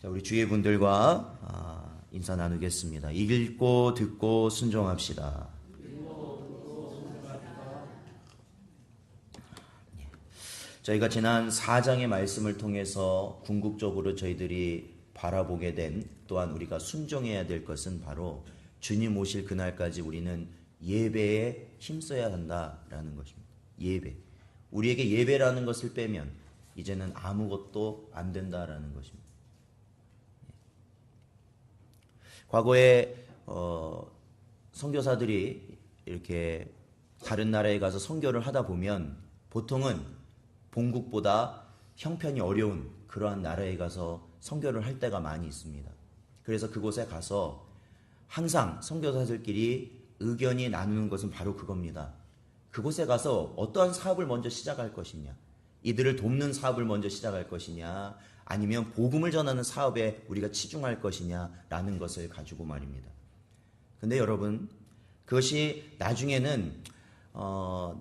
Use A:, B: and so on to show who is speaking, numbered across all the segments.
A: 자, 우리 주위 분들과 인사 나누겠습니다. 읽고 듣고 순종합시다. 저희가 지난 4장의 말씀을 통해서 궁극적으로 저희들이 바라보게 된, 또한 우리가 순종해야 될 것은 바로 주님 오실 그날까지 우리는 예배에 힘써야 한다라는 것입니다. 예배. 우리에게 예배라는 것을 빼면 이제는 아무것도 안 된다라는 것입니다. 과거에 선교사들이 이렇게 다른 나라에 가서 선교를 하다 보면 보통은 본국보다 형편이 어려운 그러한 나라에 가서 선교를 할 때가 많이 있습니다. 그래서 그곳에 가서 항상 선교사들끼리 의견이 나누는 것은 바로 그겁니다. 그곳에 가서 어떠한 사업을 먼저 시작할 것이냐, 이들을 돕는 사업을 먼저 시작할 것이냐, 아니면 복음을 전하는 사업에 우리가 치중할 것이냐라는 것을 가지고 말입니다. 근데 여러분, 그것이 나중에는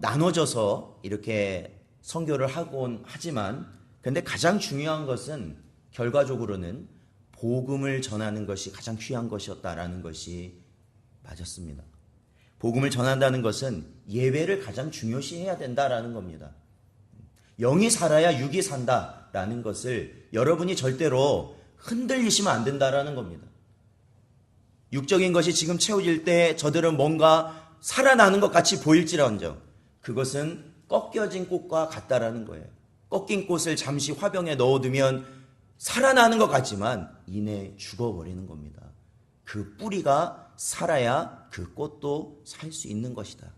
A: 나눠져서 이렇게 선교를 하곤 하지만, 근데 가장 중요한 것은 결과적으로는 복음을 전하는 것이 가장 귀한 것이었다라는 것이 맞았습니다. 복음을 전한다는 것은 예배를 가장 중요시해야 된다라는 겁니다. 영이 살아야 육이 산다라는 것을 여러분이 절대로 흔들리시면 안 된다라는 겁니다. 육적인 것이 지금 채워질 때 저들은 뭔가 살아나는 것 같이 보일지언정 그것은 꺾여진 꽃과 같다라는 거예요. 꺾인 꽃을 잠시 화병에 넣어두면 살아나는 것 같지만 이내 죽어버리는 겁니다. 그 뿌리가 살아야 그 꽃도 살 수 있는 것이다.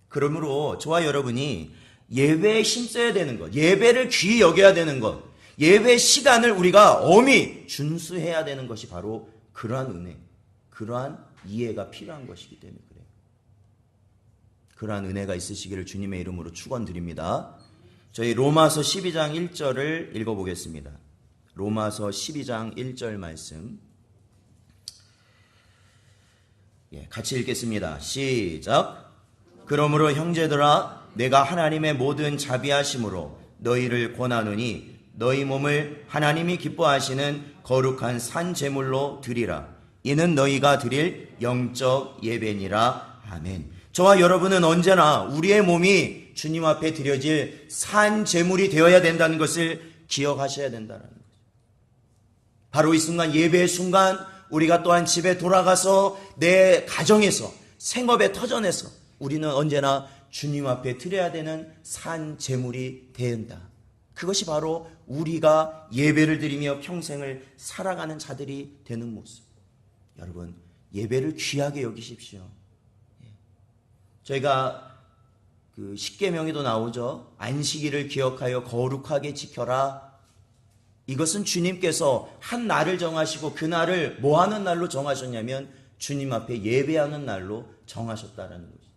A: 그러므로 저와 여러분이 예배에 힘써야 되는 것, 예배를 귀히 여겨야 되는 것, 예배 시간을 우리가 엄히 준수해야 되는 것이 바로 그러한 은혜, 그러한 이해가 필요한 것이기 때문에 그래요. 그러한 은혜가 있으시기를 주님의 이름으로 축원드립니다. 저희 로마서 12장 1절을 읽어보겠습니다. 로마서 12장 1절 말씀 같이 읽겠습니다. 시작. 그러므로 형제들아, 내가 하나님의 모든 자비하심으로 너희를 권하노니 너희 몸을 하나님이 기뻐하시는 거룩한 산 제물로 드리라. 이는 너희가 드릴 영적 예배니라. 아멘. 저와 여러분은 언제나 우리의 몸이 주님 앞에 드려질 산 제물이 되어야 된다는 것을 기억하셔야 된다는 거죠. 바로 이 순간, 예배의 순간, 우리가 또한 집에 돌아가서 내 가정에서, 생업의 터전에서 우리는 언제나 주님 앞에 드려야 되는 산 제물이 된다. 그것이 바로 우리가 예배를 드리며 평생을 살아가는 자들이 되는 모습. 여러분, 예배를 귀하게 여기십시오. 저희가 그 십계명에도 나오죠. 안식일을 기억하여 거룩하게 지켜라. 이것은 주님께서 한 날을 정하시고 그 날을 뭐 하는 날로 정하셨냐면 주님 앞에 예배하는 날로 정하셨다라는 것이죠.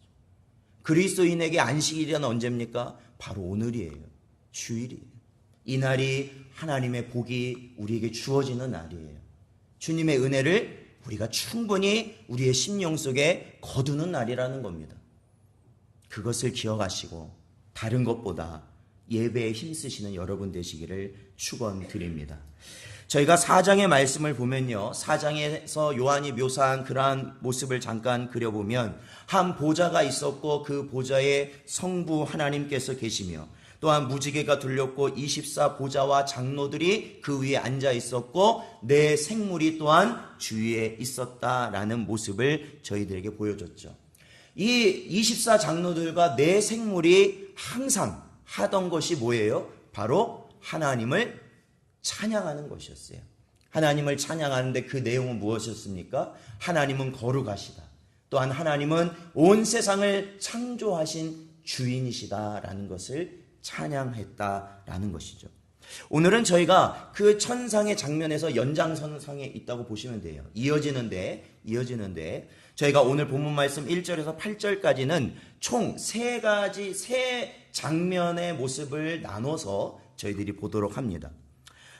A: 그리스도인에게 안식일은 언제입니까? 바로 오늘이에요. 주일이에요. 이 날이 하나님의 복이 우리에게 주어지는 날이에요. 주님의 은혜를 우리가 충분히 우리의 심령 속에 거두는 날이라는 겁니다. 그것을 기억하시고 다른 것보다 예배에 힘쓰시는 여러분 되시기를 축원드립니다. 저희가 4장의 말씀을 보면요, 4장에서 요한이 묘사한 그러한 모습을 잠깐 그려보면 한 보좌가 있었고 그 보좌에 성부 하나님께서 계시며 또한 무지개가 둘렸고 24 보좌와 장로들이 그 위에 앉아 있었고 네 생물이 또한 주위에 있었다라는 모습을 저희들에게 보여줬죠. 이 24 장로들과 네 생물이 항상 하던 것이 뭐예요? 바로 하나님을 찬양하는 것이었어요. 하나님을 찬양하는데 그 내용은 무엇이었습니까? 하나님은 거룩하시다. 또한 하나님은 온 세상을 창조하신 주인이시다라는 것을 찬양했다라는 것이죠. 오늘은 저희가 그 천상의 장면에서 연장선상에 있다고 보시면 돼요. 이어지는데 저희가 오늘 본문 말씀 1절에서 8절까지는 총 세 장면의 모습을 나눠서 저희들이 보도록 합니다.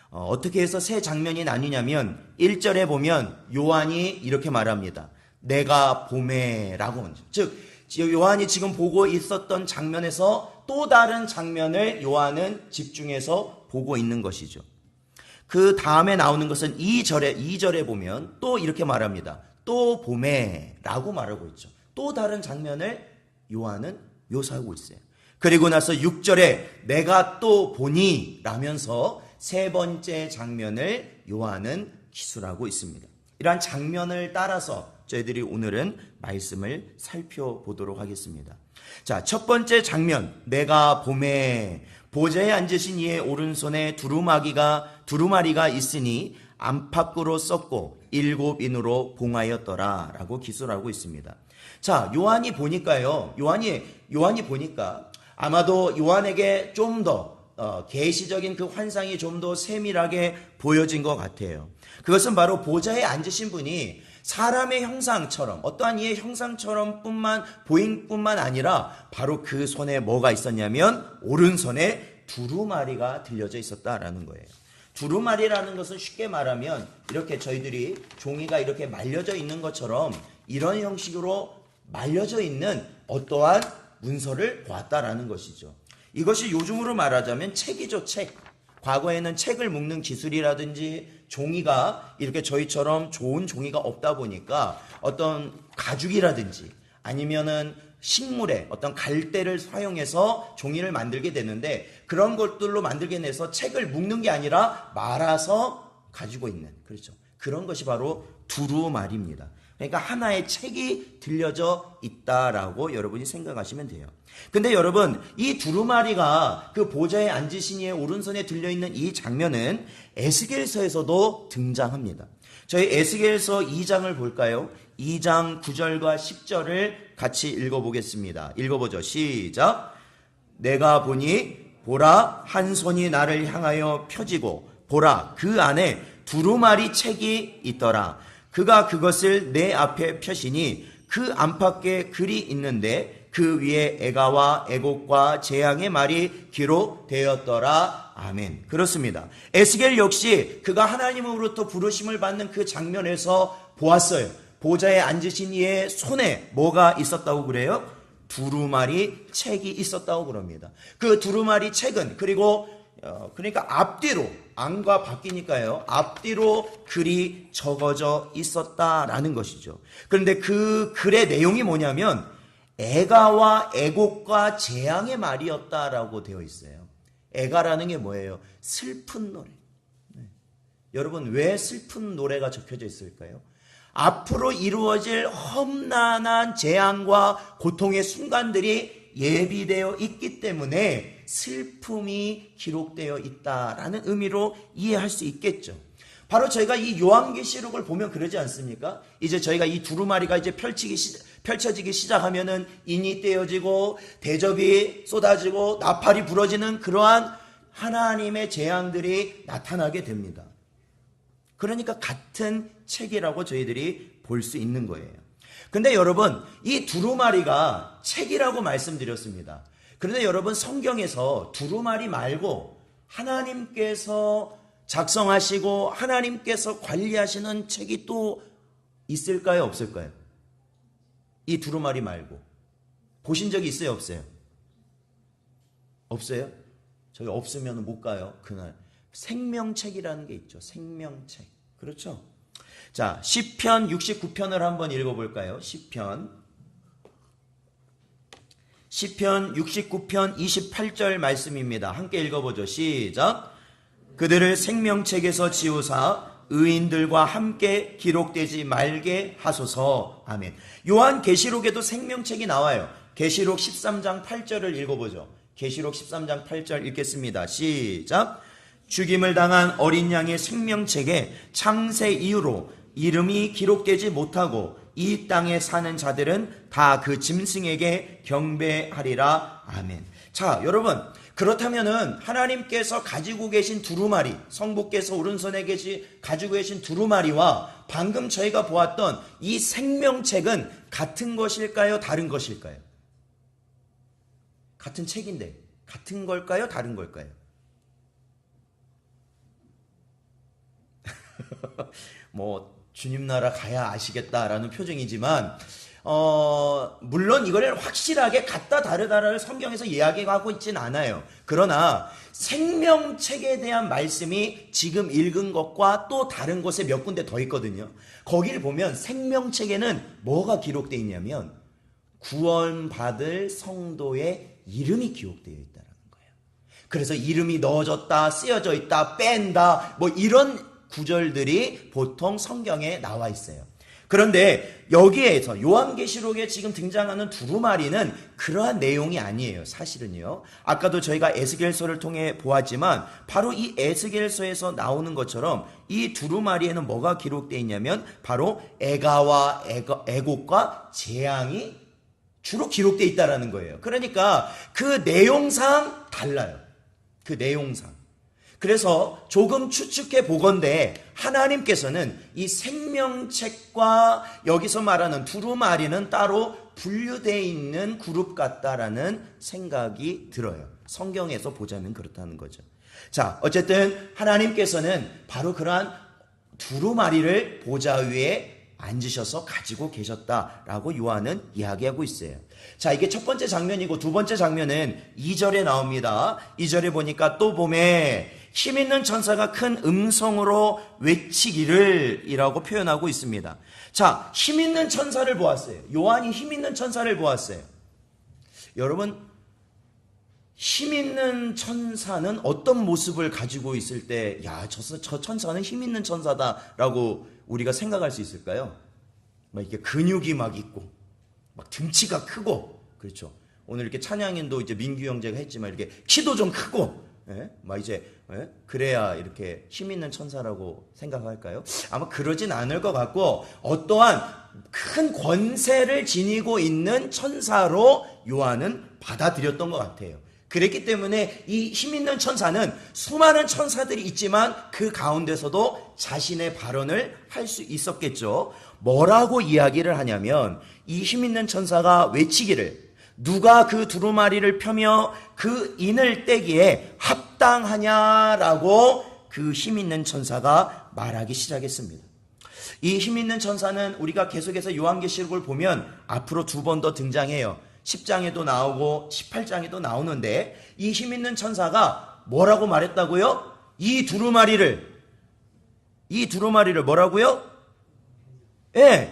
A: 어떻게 해서 세 장면이 나뉘냐면 1절에 보면 요한이 이렇게 말합니다. 내가 보매라고 먼저. 즉 요한이 지금 보고 있었던 장면에서 또 다른 장면을 요한은 집중해서 보고 있는 것이죠. 그 다음에 나오는 것은 2절에 보면 또 이렇게 말합니다. 또 봄에 라고 말하고 있죠. 또 다른 장면을 요한은 묘사하고 있어요. 그리고 나서 6절에 내가 또 보니 라면서 세 번째 장면을 요한은 기술하고 있습니다. 이러한 장면을 따라서 저희들이 오늘은 말씀을 살펴보도록 하겠습니다. 자, 첫 번째 장면, 내가 봄에 보좌에 앉으신 이의 오른손에 두루마리가 있으니 안팎으로 썼고 7인으로 봉하였더라 라고 기술하고 있습니다. 자, 요한이 보니까요. 요한이 보니까 아마도 요한에게 좀 더 계시적인 그 환상이 좀 더 세밀하게 보여진 것 같아요. 그것은 바로 보좌에 앉으신 분이 사람의 형상처럼, 어떠한 이의 형상처럼 보인 뿐만 아니라 바로 그 손에 뭐가 있었냐면 오른손에 두루마리가 들려져 있었다라는 거예요. 두루마리라는 것은 쉽게 말하면 이렇게 저희들이 종이가 이렇게 말려져 있는 것처럼 이런 형식으로 말려져 있는 어떠한 문서를 보았다라는 것이죠. 이것이 요즘으로 말하자면 책이죠, 책. 과거에는 책을 묶는 기술이라든지 종이가 이렇게 저희처럼 좋은 종이가 없다 보니까 어떤 가죽이라든지 아니면은 식물의 어떤 갈대를 사용해서 종이를 만들게 되는데 그런 것들로 만들게 돼서 책을 묶는 게 아니라 말아서 가지고 있는, 그렇죠. 그런 것이 바로 두루마리입니다. 그러니까 하나의 책이 들려져 있다라고 여러분이 생각하시면 돼요. 근데 여러분, 이 두루마리가 그 보좌에 앉으신 이의 오른손에 들려있는 이 장면은 에스겔서에서도 등장합니다. 저희 에스겔서 2장을 볼까요? 2장 9절과 10절을 같이 읽어보겠습니다. 읽어보죠. 시작. 내가 보니 보라 한 손이 나를 향하여 펴지고 보라 그 안에 두루마리 책이 있더라. 그가 그것을 내 앞에 펴시니 그 안팎에 글이 있는데 그 위에 애가와 애곡과 재앙의 말이 기록되었더라. 아멘. 그렇습니다. 에스겔 역시 그가 하나님으로부터 부르심을 받는 그 장면에서 보았어요. 보좌에 앉으신 이의 손에 뭐가 있었다고 그래요? 두루마리 책이 있었다고 그럽니다. 그 두루마리 책은 그러니까 앞뒤로, 안과 바뀌니까요, 앞뒤로 글이 적어져 있었다라는 것이죠. 그런데 그 글의 내용이 뭐냐면 애가와 애곡과 재앙의 말이었다라고 되어 있어요. 애가라는 게 뭐예요? 슬픈 노래. 네. 여러분, 왜 슬픈 노래가 적혀져 있을까요? 앞으로 이루어질 험난한 재앙과 고통의 순간들이 예비되어 있기 때문에 슬픔이 기록되어 있다라는 의미로 이해할 수 있겠죠. 바로 저희가 이 요한계시록을 보면 그러지 않습니까? 이제 저희가 이 두루마리가 이제 펼쳐지기 시작하면은 인이 떼어지고 대접이 쏟아지고 나팔이 부러지는 그러한 하나님의 재앙들이 나타나게 됩니다. 그러니까 같은 책이라고 저희들이 볼 수 있는 거예요. 근데 여러분, 이 두루마리가 책이라고 말씀드렸습니다. 그런데 여러분, 성경에서 두루마리 말고 하나님께서 작성하시고 하나님께서 관리하시는 책이 또 있을까요? 없을까요? 이 두루마리 말고. 보신 적이 있어요? 없어요? 없어요? 저기 없으면 못 가요, 그날. 생명책이라는 게 있죠. 생명책. 그렇죠? 자, 시편 69편을 한번 읽어볼까요? 시편 69편 28절 말씀입니다. 함께 읽어보죠. 시작. 그들을 생명책에서 지우사 의인들과 함께 기록되지 말게 하소서. 아멘. 요한 계시록에도 생명책이 나와요. 계시록 13장 8절을 읽어보죠. 계시록 13장 8절 읽겠습니다. 시작. 죽임을 당한 어린 양의 생명책에 창세 이후로 이름이 기록되지 못하고 이 땅에 사는 자들은 다 그 짐승에게 경배하리라. 아멘. 자, 여러분, 그렇다면은 하나님께서 가지고 계신 두루마리, 성부께서 오른손에 가지고 계신 두루마리와 방금 저희가 보았던 이 생명책은 같은 것일까요? 다른 것일까요? 같은 책인데 같은 걸까요? 다른 걸까요? 뭐 주님 나라 가야 아시겠다라는 표정이지만 물론 이걸 확실하게 같다 다르다를 성경에서 이야기하고 있진 않아요. 그러나 생명책에 대한 말씀이 지금 읽은 것과 또 다른 곳에 몇 군데 더 있거든요. 거기를 보면 생명책에는 뭐가 기록되어 있냐면 구원받을 성도의 이름이 기록되어 있다는 거예요. 그래서 이름이 넣어졌다, 쓰여져 있다, 뺀다, 뭐 이런 구절들이 보통 성경에 나와 있어요. 그런데 여기에서 요한계시록에 지금 등장하는 두루마리는 그러한 내용이 아니에요. 사실은요. 아까도 저희가 에스겔서를 통해 보았지만 바로 이 에스겔서에서 나오는 것처럼 이 두루마리에는 뭐가 기록되어 있냐면 바로 애가와 애곡과 재앙이 주로 기록되어 있다는 거예요. 그러니까 그 내용상 달라요. 그 내용상. 그래서 조금 추측해 보건대 하나님께서는 이 생명책과 여기서 말하는 두루마리는 따로 분류되어 있는 그룹 같다라는 생각이 들어요. 성경에서 보자면 그렇다는 거죠. 자, 어쨌든 하나님께서는 바로 그러한 두루마리를 보좌 위에 앉으셔서 가지고 계셨다라고 요한은 이야기하고 있어요. 자, 이게 첫 번째 장면이고 두 번째 장면은 2절에 나옵니다. 2절에 보니까 또 봄에 힘있는 천사가 큰 음성으로 외치기를 이라고 표현하고 있습니다. 자, 힘있는 천사를 보았어요. 요한이 힘있는 천사를 보았어요. 여러분, 힘있는 천사는 어떤 모습을 가지고 있을 때 저 천사는 힘있는 천사다라고 우리가 생각할 수 있을까요? 막 이렇게 근육이 막 있고 막 등치가 크고, 그렇죠. 오늘 이렇게 찬양인도 이제 민규 형제가 했지만 이렇게 키도 좀 크고, 막 이제 그래야 이렇게 힘 있는 천사라고 생각할까요? 아마 그러진 않을 것 같고 어떠한 큰 권세를 지니고 있는 천사로 요한은 받아들였던 것 같아요. 그랬기 때문에 이 힘 있는 천사는 수많은 천사들이 있지만 그 가운데서도 자신의 발언을 할 수 있었겠죠. 뭐라고 이야기를 하냐면 이 힘 있는 천사가 외치기를, 누가 그 두루마리를 펴며 그 인을 떼기에 합당하냐라고 그 힘 있는 천사가 말하기 시작했습니다. 이 힘 있는 천사는 우리가 계속해서 요한계시록을 보면 앞으로 두 번 더 등장해요. 10장에도 나오고 18장에도 나오는데 이 힘 있는 천사가 뭐라고 말했다고요? 이 두루마리를 뭐라고요?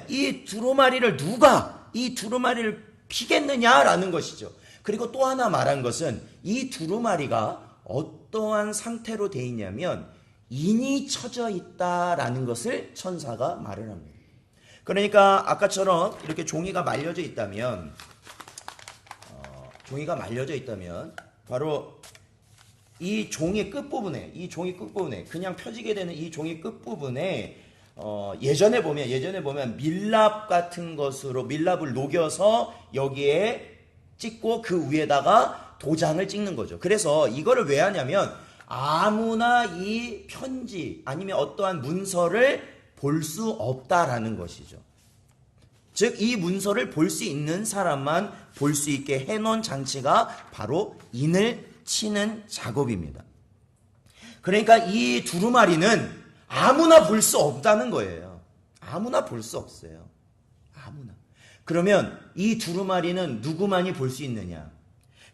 A: 이 두루마리를 누가 이 두루마리를 피겠느냐라는 것이죠. 그리고 또 하나 말한 것은 이 두루마리가 어떠한 상태로 돼 있냐면 인이 쳐져 있다라는 것을 천사가 말을 합니다. 그러니까 아까처럼 이렇게 종이가 말려져 있다면 바로 이 종이 끝부분에 그냥 펴지게 되는 이 종이 끝부분에 예전에 보면 밀랍 같은 것으로 밀랍을 녹여서 여기에 찍고 그 위에다가 도장을 찍는 거죠. 그래서 이거를 왜 하냐면 아무나 이 편지 아니면 어떠한 문서를 볼 수 없다라는 것이죠. 즉 이 문서를 볼 수 있는 사람만 볼 수 있게 해놓은 장치가 바로 인을 치는 작업입니다. 그러니까 이 두루마리는 아무나 볼 수 없다는 거예요. 아무나 볼 수 없어요. 아무나. 그러면 이 두루마리는 누구만이 볼 수 있느냐?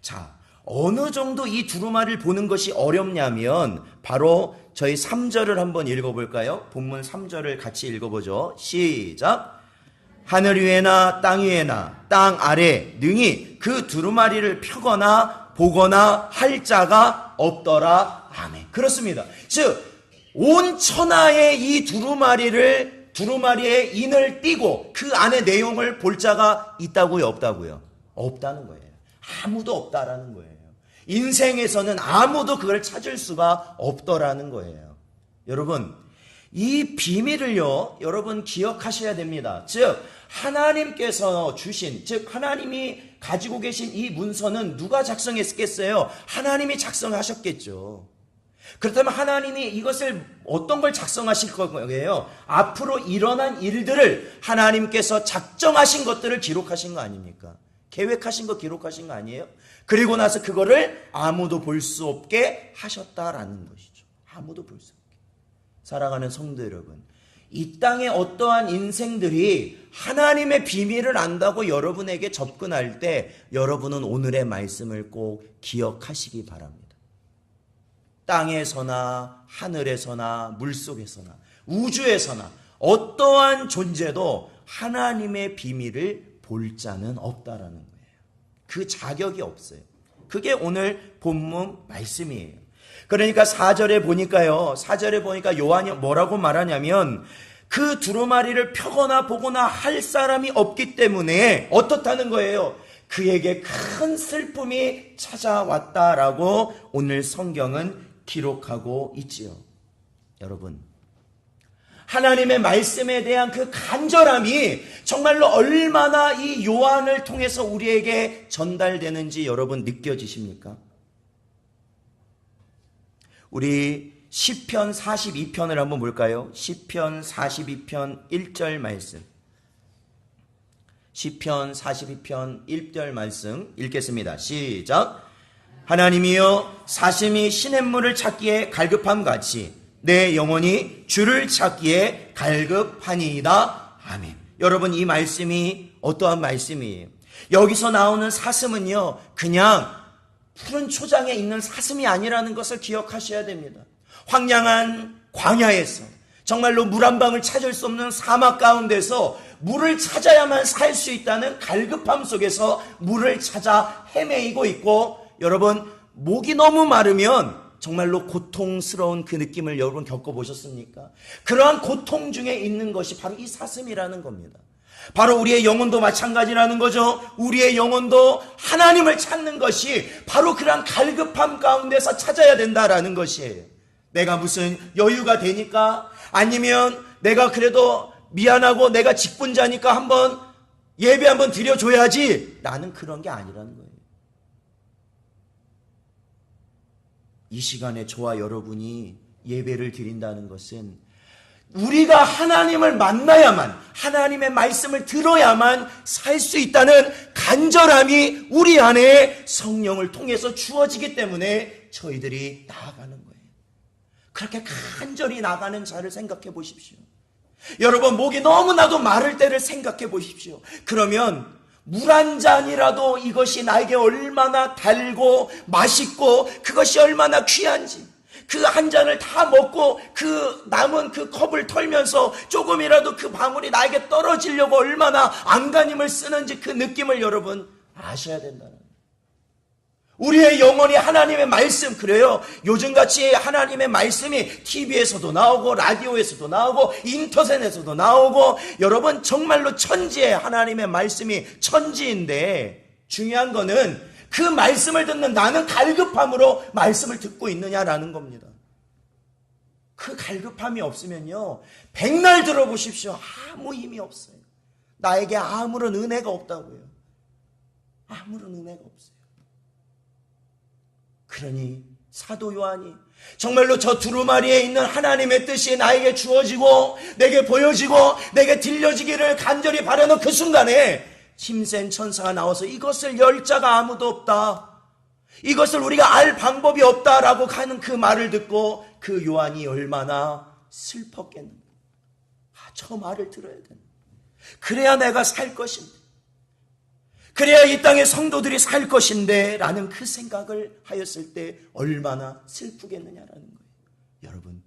A: 자, 어느 정도 이 두루마리를 보는 것이 어렵냐면 바로 저희 3절을 한번 읽어볼까요? 본문 3절을 같이 읽어보죠. 시작. 하늘 위에나 땅 위에나 땅 아래 능히 그 두루마리를 펴거나 보거나 할 자가 없더라. 아멘. 그렇습니다. 즉 온 천하의 이 두루마리에 인을 띄고 그 안에 내용을 볼 자가 있다고요, 없다고요? 없다는 거예요. 아무도 없다라는 거예요. 인생에서는 아무도 그걸 찾을 수가 없더라는 거예요. 여러분, 이 비밀을요, 여러분 기억하셔야 됩니다. 즉 하나님께서 주신, 즉 하나님이 가지고 계신 이 문서는 누가 작성했겠어요? 하나님이 작성하셨겠죠. 그렇다면 하나님이 이것을 어떤 걸 작성하실 거예요? 앞으로 일어난 일들을 하나님께서 작정하신 것들을 기록하신 거 아닙니까? 계획하신 거 기록하신 거 아니에요? 그리고 나서 그거를 아무도 볼 수 없게 하셨다라는 것이죠. 아무도 볼 수 없게. 사랑하는 성도 여러분, 이 땅의 어떠한 인생들이 하나님의 비밀을 안다고 여러분에게 접근할 때 여러분은 오늘의 말씀을 꼭 기억하시기 바랍니다. 땅에서나 하늘에서나 물속에서나 우주에서나 어떠한 존재도 하나님의 비밀을 볼 자는 없다라는 거예요. 그 자격이 없어요. 그게 오늘 본문 말씀이에요. 그러니까 4절에 보니까 요한이 뭐라고 말하냐면 그 두루마리를 펴거나 보거나 할 사람이 없기 때문에 어떻다는 거예요? 그에게 큰 슬픔이 찾아왔다라고 오늘 성경은 기록하고 있지요. 여러분, 하나님의 말씀에 대한 그 간절함이 정말로 얼마나 이 요한을 통해서 우리에게 전달되는지 여러분 느껴지십니까? 우리 시편 42편을 한번 볼까요? 시편 42편 1절 말씀. 시편 42편 1절 말씀 읽겠습니다. 시작. 하나님이여 사심이 시냇물을 찾기에 갈급함같이 내 영혼이 주를 찾기에 갈급하니이다. 아멘. 여러분, 이 말씀이 어떠한 말씀이에요? 여기서 나오는 사슴은요, 그냥 푸른 초장에 있는 사슴이 아니라는 것을 기억하셔야 됩니다. 황량한 광야에서 정말로 물 한 방울 찾을 수 없는 사막 가운데서 물을 찾아야만 살 수 있다는 갈급함 속에서 물을 찾아 헤매이고 있고, 여러분, 목이 너무 마르면 정말로 고통스러운 그 느낌을 여러분 겪어보셨습니까? 그러한 고통 중에 있는 것이 바로 이 사슴이라는 겁니다. 바로 우리의 영혼도 마찬가지라는 거죠. 우리의 영혼도 하나님을 찾는 것이 바로 그러한 갈급함 가운데서 찾아야 된다라는 것이에요. 내가 무슨 여유가 되니까, 아니면 내가 그래도 미안하고 내가 직분자니까 한번 예배 한번 드려줘야지, 나는 그런 게 아니라는 거예요. 이 시간에 저와 여러분이 예배를 드린다는 것은 우리가 하나님을 만나야만, 하나님의 말씀을 들어야만 살 수 있다는 간절함이 우리 안에 성령을 통해서 주어지기 때문에 저희들이 나아가는 거예요. 그렇게 간절히 나가는 자를 생각해 보십시오. 여러분, 목이 너무나도 마를 때를 생각해 보십시오. 그러면 물 한 잔이라도 이것이 나에게 얼마나 달고 맛있고 그것이 얼마나 귀한지, 그 한 잔을 다 먹고 그 남은 그 컵을 털면서 조금이라도 그 방울이 나에게 떨어지려고 얼마나 안간힘을 쓰는지 그 느낌을 여러분 아셔야 된다는 거예요. 우리의 영혼이 하나님의 말씀, 그래요. 요즘같이 하나님의 말씀이 TV에서도 나오고 라디오에서도 나오고 인터넷에서도 나오고, 여러분 정말로 천지에 하나님의 말씀이 천지인데, 중요한 거는 그 말씀을 듣는 나는 갈급함으로 말씀을 듣고 있느냐라는 겁니다. 그 갈급함이 없으면요, 백날 들어보십시오. 아무 힘이 없어요. 나에게 아무런 은혜가 없다고요. 아무런 은혜가 없어요. 그러니 사도 요한이 정말로 저 두루마리에 있는 하나님의 뜻이 나에게 주어지고 내게 보여지고 내게 들려지기를 간절히 바라는 그 순간에 힘센 천사가 나와서 이것을 열 자가 아무도 없다, 이것을 우리가 알 방법이 없다라고 하는 그 말을 듣고 그 요한이 얼마나 슬펐겠는가. 저 말을 들어야 된다. 그래야 내가 살 것인데, 그래야 이 땅의 성도들이 살 것인데 라는 그 생각을 하였을 때 얼마나 슬프겠느냐라는 거예요. 여러분,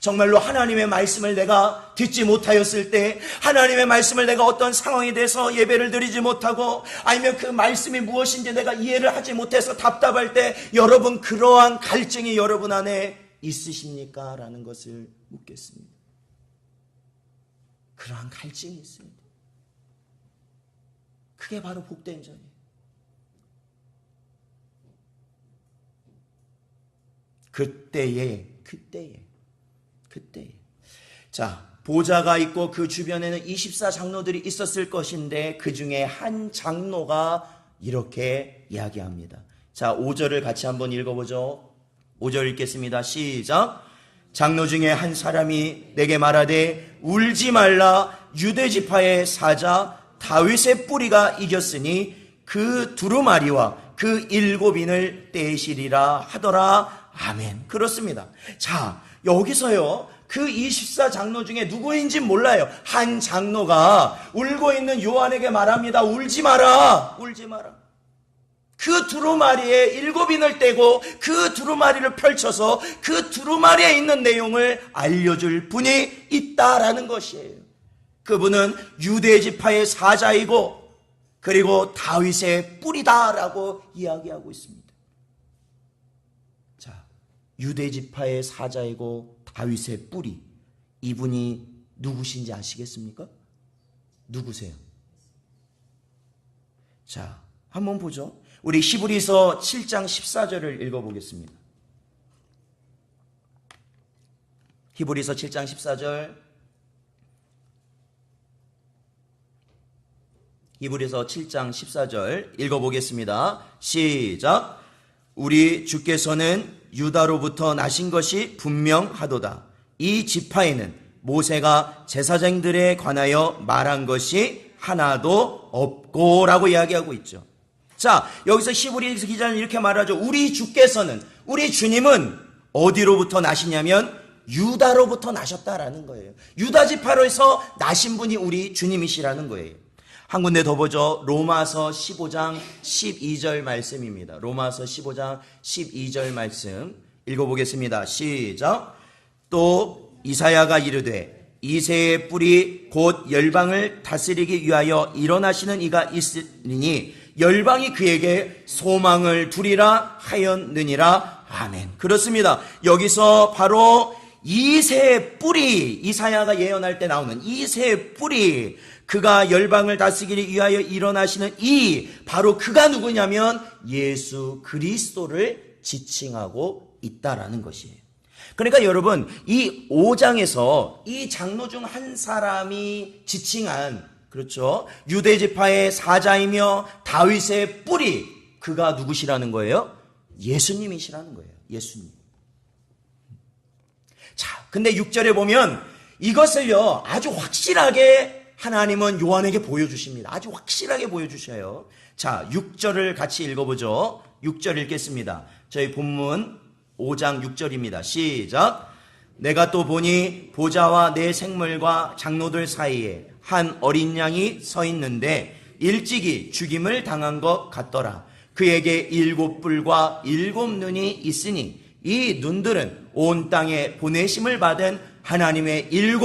A: 정말로 하나님의 말씀을 내가 듣지 못하였을 때, 하나님의 말씀을 내가 어떤 상황에 대해서 예배를 드리지 못하고, 아니면 그 말씀이 무엇인지 내가 이해를 하지 못해서 답답할 때, 여러분 그러한 갈증이 여러분 안에 있으십니까? 라는 것을 묻겠습니다. 그러한 갈증이 있습니다. 그게 바로 복된 자예요. 그때에 자, 보좌가 있고 그 주변에는 24장로들이 있었을 것인데 그 중에 한 장로가 이렇게 이야기합니다. 자, 5절을 같이 한번 읽어보죠. 5절 읽겠습니다. 시작. 장로 중에 한 사람이 내게 말하되 울지 말라, 유대지파의 사자 다윗의 뿌리가 이겼으니 그 두루마리와 그 7인을 떼시리라 하더라. 아멘. 그렇습니다. 자, 여기서요, 그 24장로 중에 누구인지 몰라요. 한 장로가 울고 있는 요한에게 말합니다. 울지 마라. 울지 마라. 그 두루마리에 7인을 떼고 그 두루마리를 펼쳐서 그 두루마리에 있는 내용을 알려줄 분이 있다라는 것이에요. 그분은 유대 지파의 사자이고 그리고 다윗의 뿌리다라고 이야기하고 있습니다. 자, 유대 지파의 사자이고 다윗의 뿌리, 이분이 누구신지 아시겠습니까? 누구세요? 자, 한번 보죠. 우리 히브리서 7장 14절을 읽어보겠습니다. 히브리서 7장 14절. 히브리서 7장 14절 읽어보겠습니다. 시작. 우리 주께서는 유다로부터 나신 것이 분명하도다. 이 지파에는 모세가 제사장들에 관하여 말한 것이 하나도 없고 라고 이야기하고 있죠. 자, 여기서 히브리서 기자는 이렇게 말하죠. 우리 주께서는, 우리 주님은 어디로부터 나시냐면 유다로부터 나셨다라는 거예요. 유다 지파로서 나신 분이 우리 주님이시라는 거예요. 한 군데 더 보죠. 로마서 15장 12절 말씀입니다. 로마서 15장 12절 말씀 읽어보겠습니다. 시작. 또 이사야가 이르되 이새의 뿌리 곧 열방을 다스리기 위하여 일어나시는 이가 있으니 열방이 그에게 소망을 두리라 하였느니라. 아멘. 그렇습니다. 여기서 바로 이새의 뿌리, 이사야가 예언할 때 나오는 이새의 뿌리, 그가 열방을 다스리기 위하여 일어나시는 이, 바로 그가 누구냐면 예수 그리스도를 지칭하고 있다라는 것이에요. 그러니까 여러분, 이 5장에서 이 장로 중 한 사람이 지칭한, 그렇죠, 유대지파의 사자이며 다윗의 뿌리, 그가 누구시라는 거예요? 예수님이시라는 거예요. 예수님. 자, 근데 6절에 보면 이것을요 아주 확실하게 하나님은 요한에게 보여주십니다. 아주 확실하게 보여주셔요. 자, 6절을 같이 읽어보죠. 6절 읽겠습니다. 저희 본문 5장 6절입니다. 시작. 내가 또 보니 보좌와 내 생물과 장로들 사이에 한 어린 양이 서 있는데 일찍이 죽임을 당한 것 같더라. 그에게 7뿔과 7눈이 있으니 이 눈들은 온 땅에 보내심을 받은 하나님의 7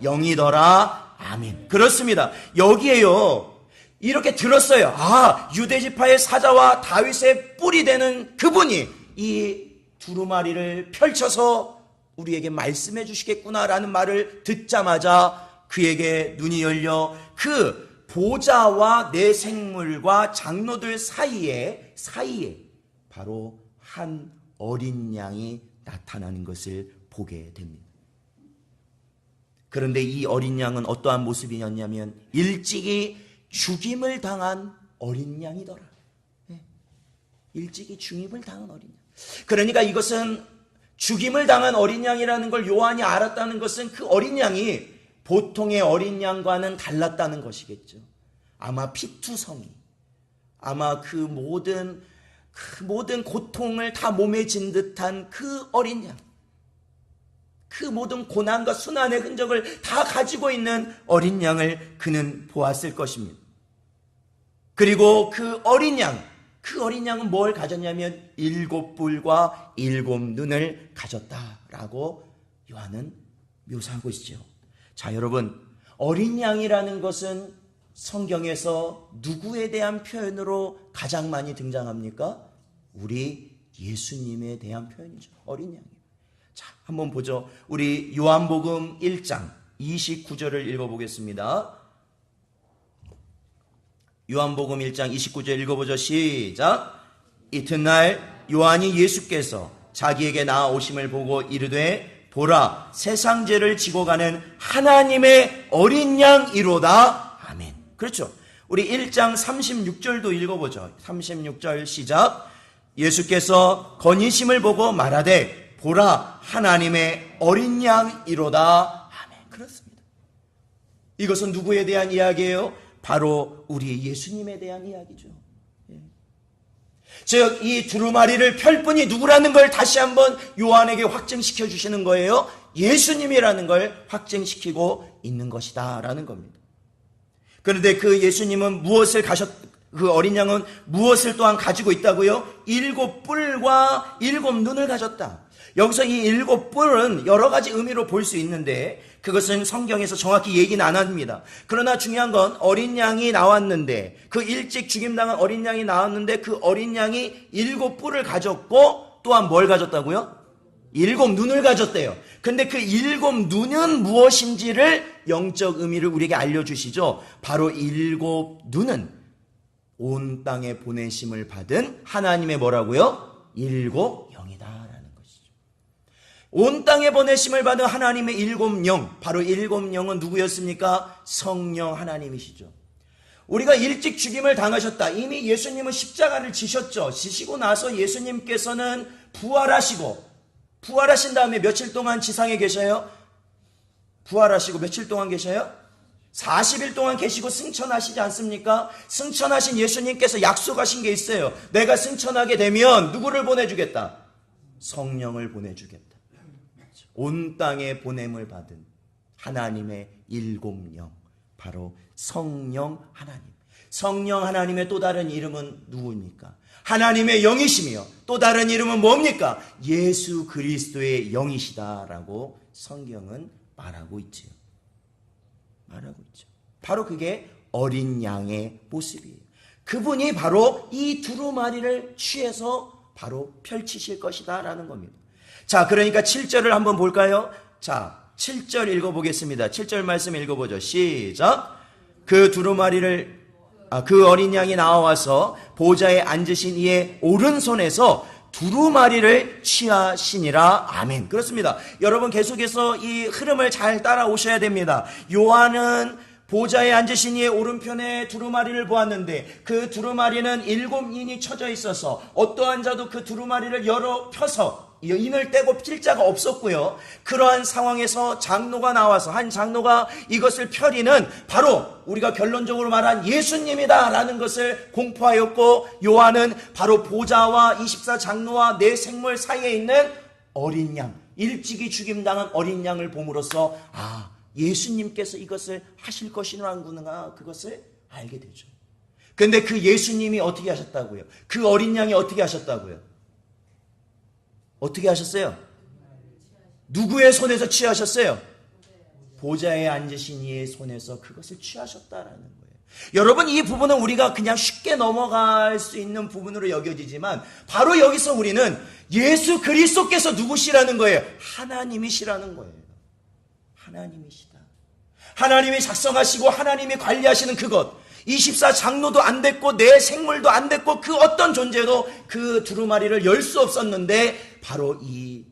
A: 영이더라. 아멘. 그렇습니다. 여기에요, 이렇게 들었어요. 아, 유대지파의 사자와 다윗의 뿔이 되는 그분이 이 두루마리를 펼쳐서 우리에게 말씀해 주시겠구나라는 말을 듣자마자 그에게 눈이 열려 그 보좌와 내 생물과 장로들 사이에 바로 한 어린 양이 나타나는 것을 보게 됩니다. 그런데 이 어린 양은 어떠한 모습이었냐면 일찍이 죽임을 당한 어린 양이더라. 일찍이 죽임을 당한 어린 양. 그러니까 이것은 죽임을 당한 어린 양이라는 걸 요한이 알았다는 것은 그 어린 양이 보통의 어린 양과는 달랐다는 것이겠죠. 아마 피투성이, 아마 그 모든 고통을 다 몸에 진 듯한 그 어린 양, 그 모든 고난과 순환의 흔적을 다 가지고 있는 어린 양을 그는 보았을 것입니다. 그리고 그 어린 양은 뭘 가졌냐면 7뿔과 7눈을 가졌다라고 요한은 묘사하고 있죠. 자, 여러분, 어린 양이라는 것은 성경에서 누구에 대한 표현으로 가장 많이 등장합니까? 우리 예수님에 대한 표현이죠. 어린 양이에요. 자, 한번 보죠. 우리 요한복음 1장 29절을 읽어보겠습니다. 요한복음 1장 29절 읽어보죠. 시작. 이튿날 요한이 예수께서 자기에게 나아오심을 보고 이르되 보라, 세상 죄를 지고 가는 하나님의 어린 양이로다. 아멘. 그렇죠. 우리 1장 36절도 읽어보죠. 36절 시작. 예수께서 건의심을 보고 말하되 보라, 하나님의 어린 양이로다. 아멘. 그렇습니다. 이것은 누구에 대한 이야기예요? 바로 우리 예수님에 대한 이야기죠. 즉, 이 두루마리를 펼 분이 누구라는 걸 다시 한번 요한에게 확증시켜 주시는 거예요. 예수님이라는 걸 확증시키고 있는 것이다 라는 겁니다. 그런데 그 예수님은 그 어린 양은 무엇을 또한 가지고 있다고요? 7뿔과 7눈을 가졌다. 여기서 이 7뿔은 여러 가지 의미로 볼 수 있는데 그것은 성경에서 정확히 얘기는 안 합니다. 그러나 중요한 건 어린 양이 나왔는데, 그 일찍 죽임당한 어린 양이 나왔는데 그 어린 양이 7뿔을 가졌고 또한 뭘 가졌다고요? 7눈을 가졌대요. 근데 그 7눈은 무엇인지를 영적 의미를 우리에게 알려주시죠. 바로 7눈은 온 땅에 보내심을 받은 하나님의 뭐라고요? 7영이다라는 것이죠. 온 땅에 보내심을 받은 하나님의 7영, 바로 7영은 누구였습니까? 성령 하나님이시죠. 우리가 일찍 죽임을 당하셨다. 이미 예수님은 십자가를 지셨죠. 지시고 나서 예수님께서는 부활하신 다음에 며칠 동안 지상에 계셔요? 부활하시고 며칠 동안 계셔요? 40일 동안 계시고 승천하시지 않습니까? 승천하신 예수님께서 약속하신 게 있어요. 내가 승천하게 되면 누구를 보내주겠다? 성령을 보내주겠다. 온 땅에 보냄을 받은 하나님의 7영, 바로 성령 하나님. 성령 하나님의 또 다른 이름은 누구입니까? 하나님의 영이시며 또 다른 이름은 뭡니까? 예수 그리스도의 영이시다라고 성경은 말하고 있지요. 바로 그게 어린 양의 모습이에요. 그분이 바로 이 두루마리를 취해서 바로 펼치실 것이다 라는 겁니다. 자, 그러니까 7절을 한번 볼까요? 자, 7절 읽어보겠습니다. 7절 말씀 읽어보죠. 시작. 그 어린 양이 나와서 보좌에 앉으신 이의 오른손에서 두루마리를 취하시니라. 아멘. 그렇습니다. 여러분 계속해서 이 흐름을 잘 따라오셔야 됩니다. 요한은 보좌에 앉으신 이의 오른편에 두루마리를 보았는데 그 두루마리는 7인이 쳐져 있어서 어떠한 자도 그 두루마리를 펴서 인을 떼고 필 자가 없었고요. 그러한 상황에서 장로가 나와서 한 장로가 이것을 펴리는 바로 우리가 결론적으로 말한 예수님이다 라는 것을 공포하였고, 요한은 바로 보좌와 24장로와 네 생물 사이에 있는 어린 양, 일찍이 죽임당한 어린 양을 봄으로써 예수님께서 이것을 하실 것이라는구나, 그것을 알게 되죠. 근데 그 예수님이 어떻게 하셨다고요? 그 어린 양이 어떻게 하셨다고요? 어떻게 하셨어요? 누구의 손에서 취하셨어요? 보좌에 앉으신 이의 손에서 그것을 취하셨다라는 거예요. 여러분, 이 부분은 우리가 그냥 쉽게 넘어갈 수 있는 부분으로 여겨지지만 바로 여기서 우리는 예수 그리스도께서 누구시라는 거예요? 하나님이시라는 거예요. 하나님이시다. 하나님이 작성하시고 하나님이 관리하시는 그것, 24장로도 안 됐고 내 생물도 안 됐고 그 어떤 존재도 그 두루마리를 열 수 없었는데 바로 이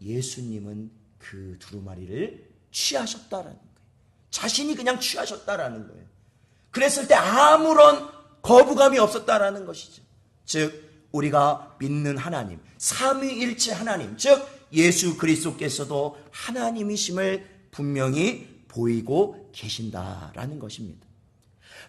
A: 예수님은 그 두루마리를 취하셨다라는 거예요. 자신이 그냥 취하셨다라는 거예요. 그랬을 때 아무런 거부감이 없었다라는 것이죠. 즉 우리가 믿는 하나님, 삼위일체 하나님, 즉 예수 그리스도께서도 하나님이심을 분명히 보이고 계신다라는 것입니다.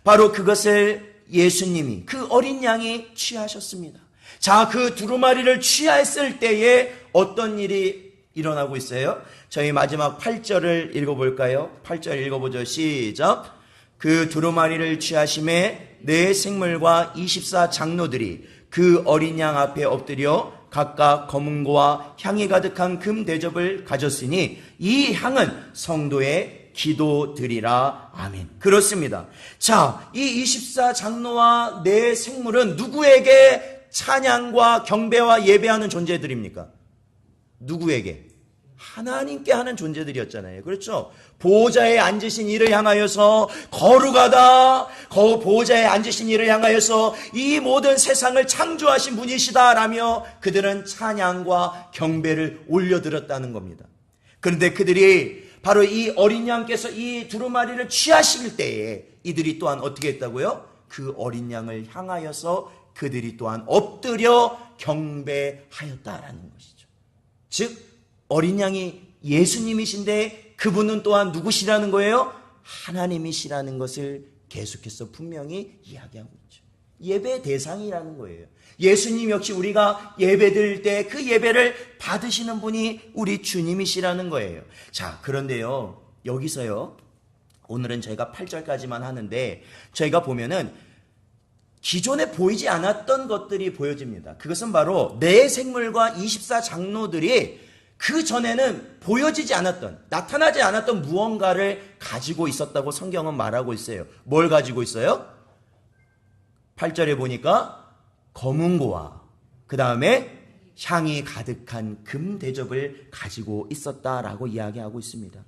A: 바로 그것을 예수님이, 그 어린 양이 취하셨습니다. 자, 그 두루마리를 취했을 때에 어떤 일이 일어나고 있어요? 저희 마지막 8절을 읽어볼까요? 8절 읽어보죠. 시작. 그 두루마리를 취하심에 네 생물과 24장로들이 그 어린 양 앞에 엎드려 각각 검은고와 향이 가득한 금 대접을 가졌으니 이 향은 성도의 기도드리라. 아멘. 그렇습니다. 자, 이 24장로와 네 생물은 누구에게 찬양과 경배와 예배하는 존재들입니까? 누구에게? 하나님께 하는 존재들이었잖아요. 그렇죠? 보좌에 앉으신 이를 향하여서 거룩하다, 보좌에 앉으신 이를 향하여서 이 모든 세상을 창조하신 분이시다라며 그들은 찬양과 경배를 올려드렸다는 겁니다. 그런데 그들이 바로 이 어린 양께서 이 두루마리를 취하실 때에 이들이 또한 어떻게 했다고요? 그 어린 양을 향하여서 그들이 또한 엎드려 경배하였다라는 것이죠. 즉 어린 양이 예수님이신데 그분은 또한 누구시라는 거예요? 하나님이시라는 것을 계속해서 분명히 이야기하고 있죠. 예배 대상이라는 거예요. 예수님 역시 우리가 예배 드릴 때 그 예배를 받으시는 분이 우리 주님이시라는 거예요. 자, 그런데요, 여기서요, 오늘은 저희가 8절까지만 하는데, 저희가 보면은 기존에 보이지 않았던 것들이 보여집니다. 그것은 바로 내 생물과 24장로들이 그 전에는 보여지지 않았던, 나타나지 않았던 무언가를 가지고 있었다고 성경은 말하고 있어요. 뭘 가지고 있어요? 8절에 보니까 검은고와 그 다음에 향이 가득한 금 대접을 가지고 있었다라고 이야기하고 있습니다.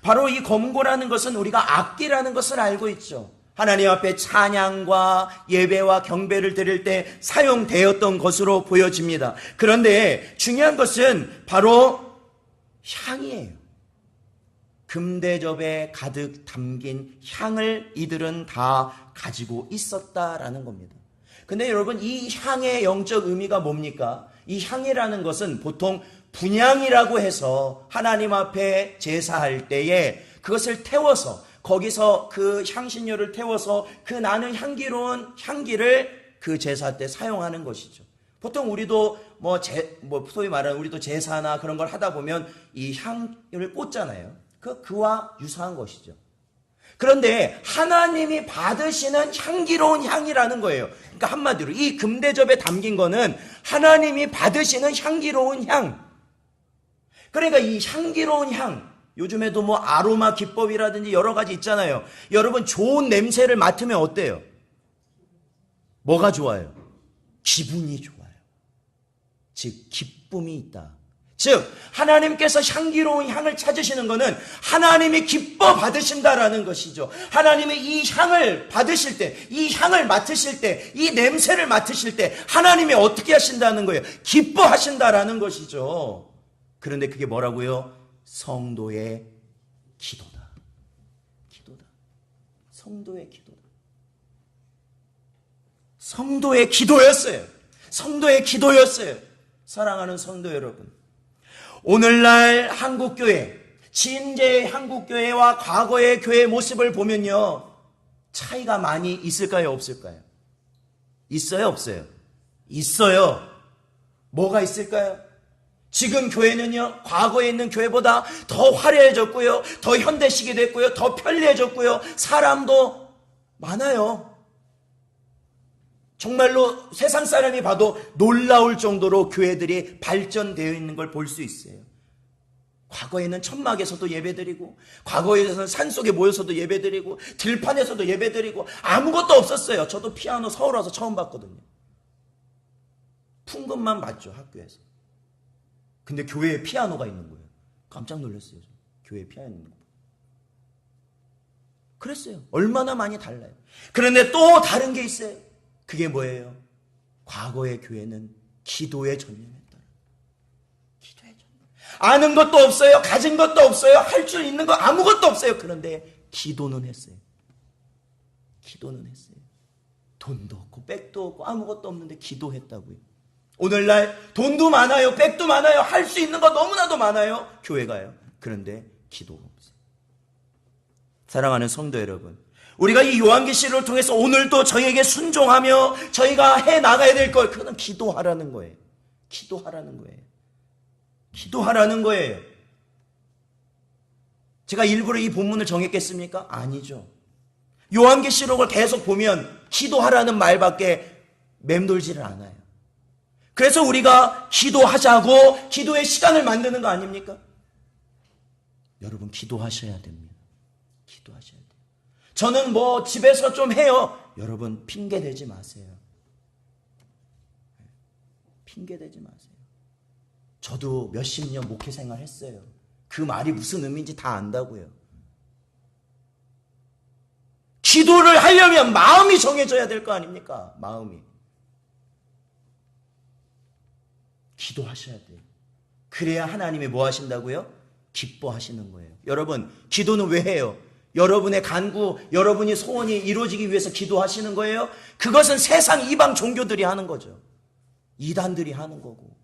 A: 바로 이 검은고라는 것은 우리가 악기라는 것을 알고 있죠. 하나님 앞에 찬양과 예배와 경배를 드릴 때 사용되었던 것으로 보여집니다. 그런데 중요한 것은 바로 향이에요. 금대접에 가득 담긴 향을 이들은 다 가지고 있었다라는 겁니다. 근데 여러분, 이 향의 영적 의미가 뭡니까? 이 향이라는 것은 보통 분향이라고 해서 하나님 앞에 제사할 때에 그것을 태워서, 거기서 그 향신료를 태워서 그 나는 향기로운 향기를 그 제사 때 사용하는 것이죠. 보통 우리도 소위 말하는 우리도 제사나 그런 걸 하다 보면 이 향을 꽂잖아요. 그와 유사한 것이죠. 그런데 하나님이 받으시는 향기로운 향이라는 거예요. 그러니까 한마디로 이 금대접에 담긴 거는 하나님이 받으시는 향기로운 향. 그러니까 이 향기로운 향, 요즘에도 뭐 아로마 기법이라든지 여러 가지 있잖아요. 여러분, 좋은 냄새를 맡으면 어때요? 뭐가 좋아요? 기분이 좋아요. 즉 기쁨이 있다. 즉 하나님께서 향기로운 향을 찾으시는 것은 하나님이 기뻐 받으신다라는 것이죠. 하나님이 이 향을 받으실 때, 이 향을 맡으실 때, 이 냄새를 맡으실 때 하나님이 어떻게 하신다는 거예요? 기뻐하신다라는 것이죠. 그런데 그게 뭐라고요? 성도의 기도다. 기도다. 성도의 기도다. 성도의 기도였어요. 성도의 기도였어요. 사랑하는 성도 여러분, 오늘날 한국교회, 진제의 한국교회와 과거의 교회의 모습을 보면요, 차이가 많이 있을까요? 없을까요? 있어요? 없어요? 있어요. 뭐가 있을까요? 지금 교회는요, 과거에 있는 교회보다 더 화려해졌고요, 더 현대식이 됐고요, 더 편리해졌고요, 사람도 많아요. 정말로 세상 사람이 봐도 놀라울 정도로 교회들이 발전되어 있는 걸 볼 수 있어요. 과거에는 천막에서도 예배드리고, 과거에는 산속에 모여서도 예배드리고, 들판에서도 예배드리고, 아무것도 없었어요. 저도 피아노 서울 와서 처음 봤거든요. 풍금만 봤죠, 학교에서. 근데 교회에 피아노가 있는 거예요. 깜짝 놀랐어요. 교회에 피아노 있는 거. 그랬어요. 얼마나 많이 달라요. 그런데 또 다른 게 있어요. 그게 뭐예요? 과거의 교회는 기도에 전념했다. 기도에 전념. 아는 것도 없어요. 가진 것도 없어요. 할 줄 있는 거 아무것도 없어요. 그런데 기도는 했어요. 기도는 했어요. 돈도 없고 백도 없고 아무것도 없는데 기도했다고요. 오늘날 돈도 많아요. 백도 많아요. 할 수 있는 거 너무나도 많아요. 교회가요. 그런데 기도가 없어요. 사랑하는 성도 여러분, 우리가 이 요한계시를 통해서 오늘도 저희에게 순종하며 저희가 해나가야 될 것, 그건 기도하라는 거예요. 기도하라는 거예요. 기도하라는 거예요. 제가 일부러 이 본문을 정했겠습니까? 아니죠. 요한계시록을 계속 보면 기도하라는 말밖에 맴돌지를 않아요. 그래서 우리가 기도하자고 기도의 시간을 만드는 거 아닙니까? 여러분, 기도하셔야 됩니다. 기도하셔야 돼요. 저는 뭐 집에서 좀 해요. 여러분, 핑계 대지 마세요. 핑계 대지 마세요. 저도 몇십 년 목회 생활 했어요. 그 말이 무슨 의미인지 다 안다고요. 기도를 하려면 마음이 정해져야 될 거 아닙니까? 마음이. 기도하셔야 돼요. 그래야 하나님이 뭐 하신다고요? 기뻐하시는 거예요. 여러분, 기도는 왜 해요? 여러분의 간구, 여러분의 소원이 이루어지기 위해서 기도하시는 거예요? 그것은 세상 이방 종교들이 하는 거죠. 이단들이 하는 거고.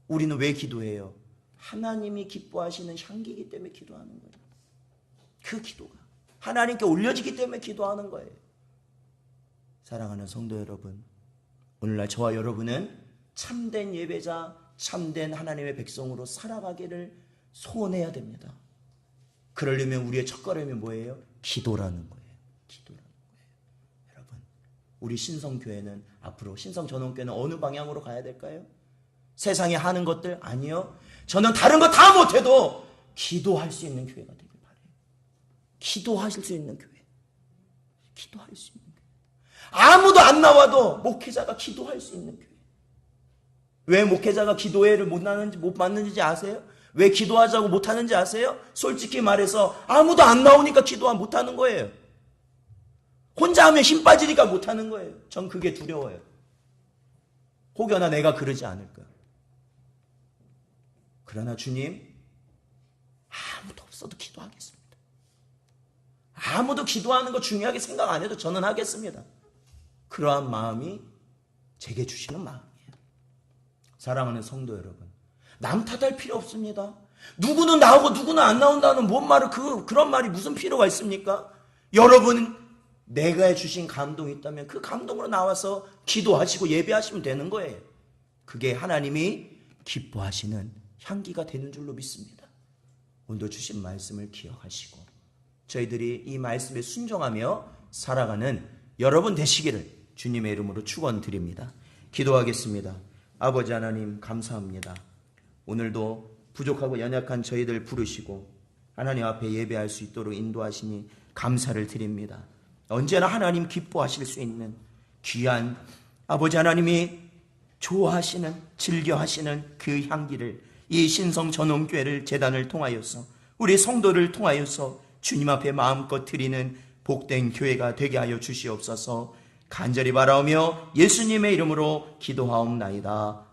A: 우리는 왜 기도해요? 하나님이 기뻐하시는 향기이기 때문에 기도하는 거예요. 그 기도가 하나님께 올려지기 때문에 기도하는 거예요. 사랑하는 성도 여러분, 오늘날 저와 여러분은 참된 예배자, 참된 하나님의 백성으로 살아가기를 소원해야 됩니다. 그러려면 우리의 첫걸음이 뭐예요? 기도라는 거예요. 기도라는 거예요. 여러분, 우리 신성교회는 앞으로, 신성전원교회는 어느 방향으로 가야 될까요? 세상에 하는 것들? 아니요. 저는 다른 거 다 못해도 기도할 수 있는 교회가 되길 바라요. 기도하실 수 있는 교회. 기도할 수 있는 교회. 아무도 안 나와도 목회자가 기도할 수 있는 교회. 왜 목회자가 기도회를 못 맞는지 아세요? 왜 기도하자고 못하는지 아세요? 솔직히 말해서 아무도 안 나오니까 기도 못하는 거예요. 혼자 하면 힘 빠지니까 못하는 거예요. 전 그게 두려워요. 혹여나 내가 그러지 않을까. 그러나 주님, 아무도 없어도 기도하겠습니다. 아무도 기도하는 거 중요하게 생각 안 해도 저는 하겠습니다. 그러한 마음이 제게 주시는 마음이에요. 사랑하는 성도 여러분, 남 탓할 필요 없습니다. 누구는 나오고 누구는 안 나온다는 뭔 말을 그런 말이 무슨 필요가 있습니까? 여러분, 내가 주신 감동이 있다면 그 감동으로 나와서 기도하시고 예배하시면 되는 거예요. 그게 하나님이 기뻐하시는 향기가 되는 줄로 믿습니다. 오늘도 주신 말씀을 기억하시고 저희들이 이 말씀에 순종하며 살아가는 여러분 되시기를 주님의 이름으로 축원드립니다. 기도하겠습니다. 아버지 하나님, 감사합니다. 오늘도 부족하고 연약한 저희들 부르시고 하나님 앞에 예배할 수 있도록 인도하시니 감사를 드립니다. 언제나 하나님 기뻐하실 수 있는 귀한 아버지 하나님이 좋아하시는, 즐겨하시는 그 향기를 이 신성전원교회를 재단을 통하여서 우리 성도를 통하여서 주님 앞에 마음껏 드리는 복된 교회가 되게 하여 주시옵소서. 간절히 바라오며 예수님의 이름으로 기도하옵나이다.